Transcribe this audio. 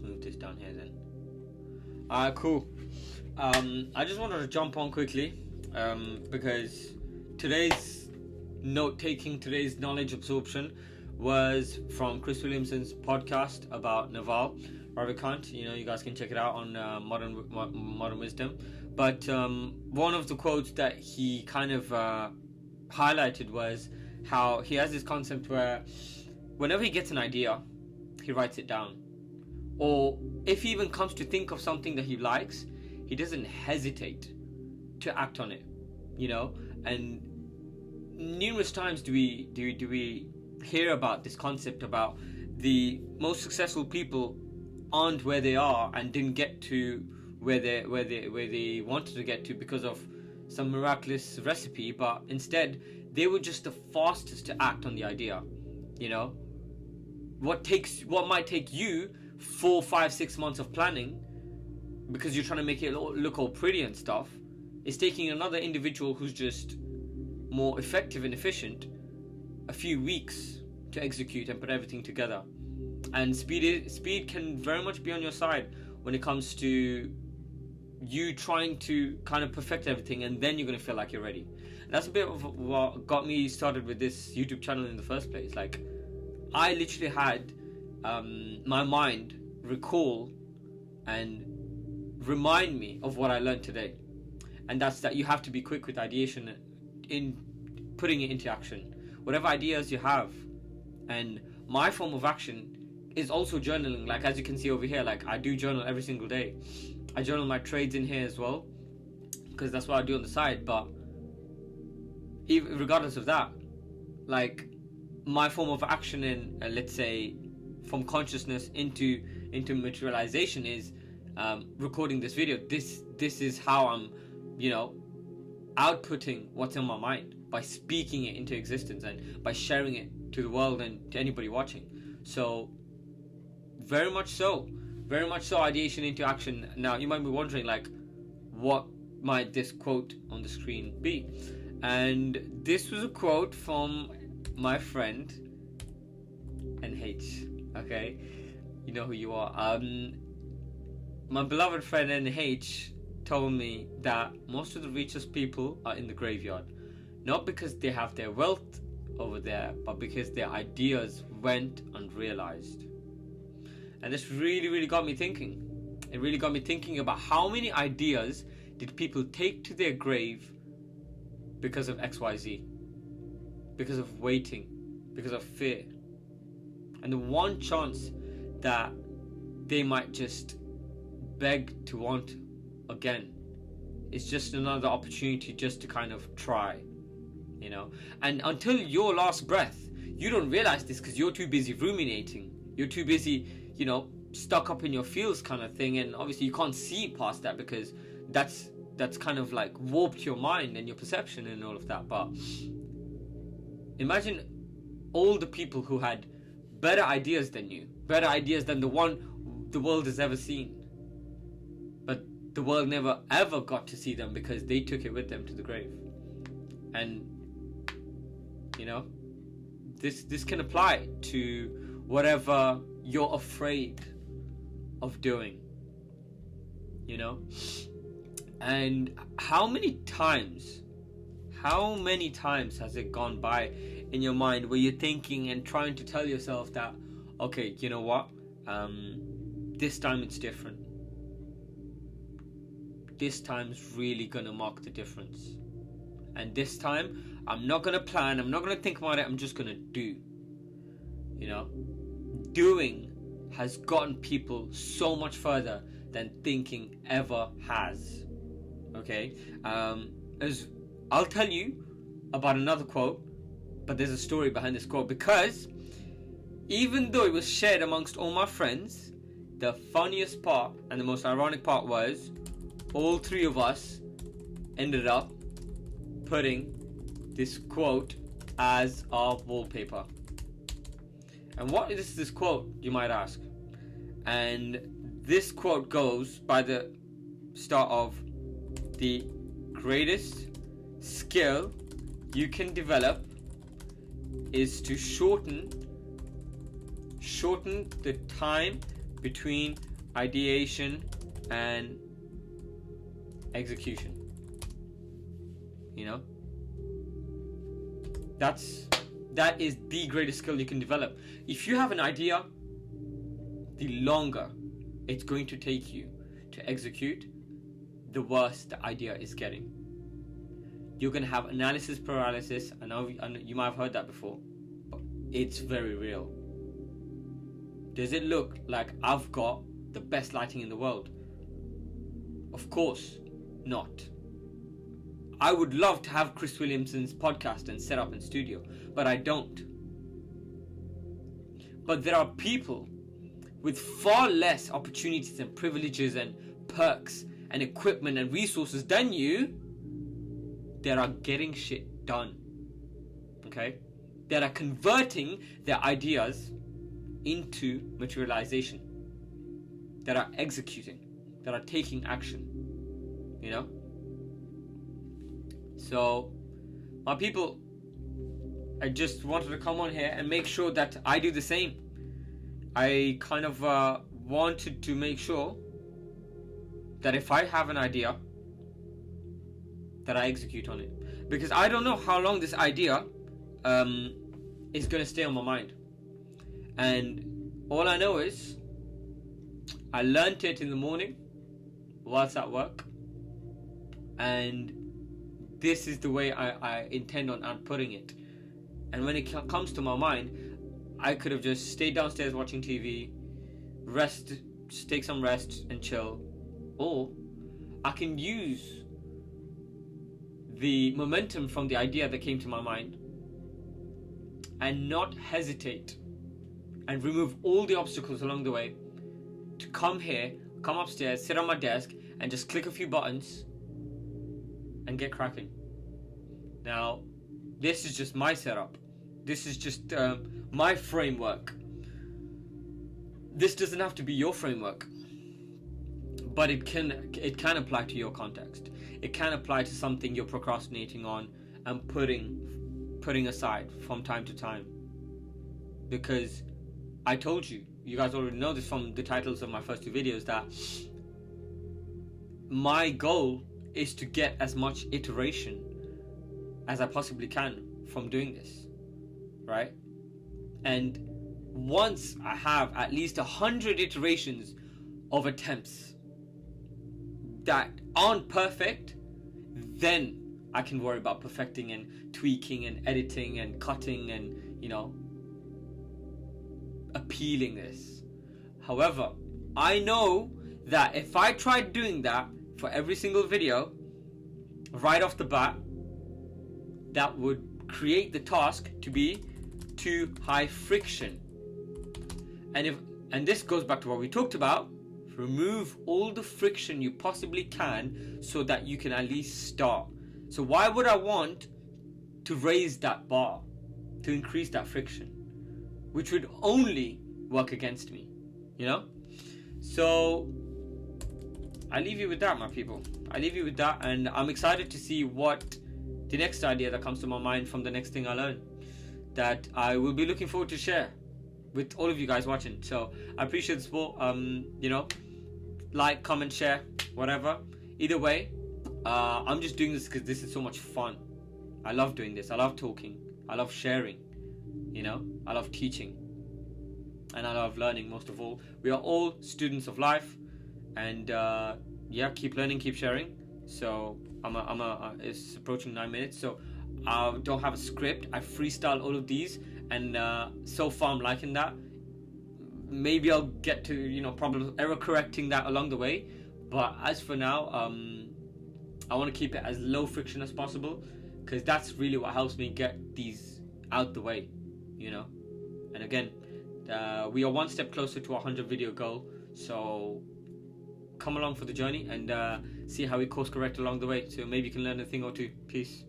move this down here then. Alright, cool. I just wanted to jump on quickly because today's note-taking, today's knowledge absorption was from Chris Williamson's podcast about Naval Ravikant. You guys can check it out on Modern Wisdom. But one of the quotes that he kind of highlighted was how he has this concept where whenever he gets an idea, he writes it down. Or if he even comes to think of something that he likes, he doesn't hesitate to act on it. And numerous times do we hear about this concept about the most successful people aren't where they are and didn't get to where they wanted to get to because of some miraculous recipe, but instead they were just the fastest to act on the idea. What might take you 4, 5, 6 months of planning because you're trying to make it look all pretty and stuff, is taking another individual who's just more effective and efficient a few weeks to execute and put everything together. And speed can very much be on your side when it comes to you trying to kind of perfect everything, and then you're going to feel like you're ready. And that's a bit of what got me started with this YouTube channel in the first place. Like, I literally had my mind recall and remind me of what I learned today, and that's that you have to be quick with ideation in putting it into action, whatever ideas you have. And my form of action is also journaling. Like, as you can see over here, like, I do journal every single day. I journal my trades in here as well, because that's what I do on the side. But even regardless of that, like, my form of action in let's say from consciousness into materialization is recording this video. This is how I'm outputting what's in my mind, by speaking it into existence and by sharing it to the world and to anybody watching. So very much so ideation into action. Now you might be wondering, like, what might this quote on the screen be? And this was a quote from my friend NH. Okay, you know who you are. My beloved friend NH told me that most of the richest people are in the graveyard, not because they have their wealth over there, but because their ideas went unrealized. And this really got me thinking. It really got me thinking about how many ideas did people take to their grave because of XYZ, because of waiting, because of fear. And the one chance that they might just beg to want again is just another opportunity just to kind of try, And until your last breath, you don't realize this because you're too busy ruminating. You're too busy, stuck up in your feels kind of thing. And obviously you can't see past that because that's kind of like warped your mind and your perception and all of that. But imagine all the people who had better ideas than you, better ideas than the one the world has ever seen, but the world never ever got to see them because they took it with them to the grave. And this can apply to whatever you're afraid of doing, and how many times has it gone by in your mind where you're thinking and trying to tell yourself that, okay, you know what, this time it's different, this time's really gonna mark the difference, and this time I'm not gonna plan, I'm not gonna think about it, I'm just gonna do. Doing has gotten people so much further than thinking ever has. Okay, as I'll tell you about another quote, but there's a story behind this quote, because even though it was shared amongst all my friends, the funniest part and the most ironic part was all three of us ended up putting this quote as our wallpaper. And what is this quote, you might ask? And this quote goes by the start of: the greatest skill you can develop is to shorten the time between ideation, and execution. You know, that is the greatest skill you can develop. If you have an idea, the longer it's going to take you to execute, the worse the idea is getting. You're going to have analysis paralysis. I know you might have heard that before, but it's very real. Does it look like I've got the best lighting in the world? Of course not. I would love to have Chris Williamson's podcast and set up in studio, but I don't. But there are people with far less opportunities and privileges and perks and equipment and resources than you that are getting shit done. Okay? That are converting their ideas into materialization. That are executing. That are taking action. You know? So, my people, I just wanted to come on here and make sure that I do the same. I kind of wanted to make sure that if I have an idea, that I execute on it. Because I don't know how long this idea is going to stay on my mind. And all I know is I learnt it in the morning whilst at work. And this is the way I intend on outputting it. And when it comes to my mind, I could have just stayed downstairs watching TV, rest, just take some rest and chill. Or I can use the momentum from the idea that came to my mind and not hesitate and remove all the obstacles along the way to come here, come upstairs, sit on my desk and just click a few buttons and get cracking. Now, this is just my setup. This is just my framework. This doesn't have to be your framework, but it can apply to your context. It can apply to something you're procrastinating on and putting aside from time to time. Because I told you guys already know this from the titles of my first two videos, that my goal is to get as much iteration as I possibly can from doing this, right? And once I have at least 100 iterations of attempts that aren't perfect, then I can worry about perfecting and tweaking and editing and cutting and, you know, appealing this. However, I know that if I tried doing that for every single video right off the bat, that would create the task to be too high friction. And this goes back to what we talked about. Remove all the friction you possibly can so that you can at least start. So why would I want to raise that bar, to increase that friction, which would only work against me, you know? So I leave you with that, my people. I leave you with that, and I'm excited to see what the next idea that comes to my mind from the next thing I learn, that I will be looking forward to share with all of you guys watching. So I appreciate the support. You know, like, comment, share, whatever. Either way, I'm just doing this because this is so much fun. I love doing this. I love talking. I love sharing. You know, I love teaching, and I love learning most of all. We are all students of life, and yeah, keep learning, keep sharing. So it's approaching 9 minutes, so I don't have a script. I freestyle all of these, and so far I'm liking that. Maybe I'll get to, you know, problem error correcting that along the way, but as for now, I want to keep it as low friction as possible, because that's really what helps me get these out the way, you know. And again, we are one step closer to our 100 video goal, so come along for the journey and see how we course correct along the way, so maybe you can learn a thing or two. Peace.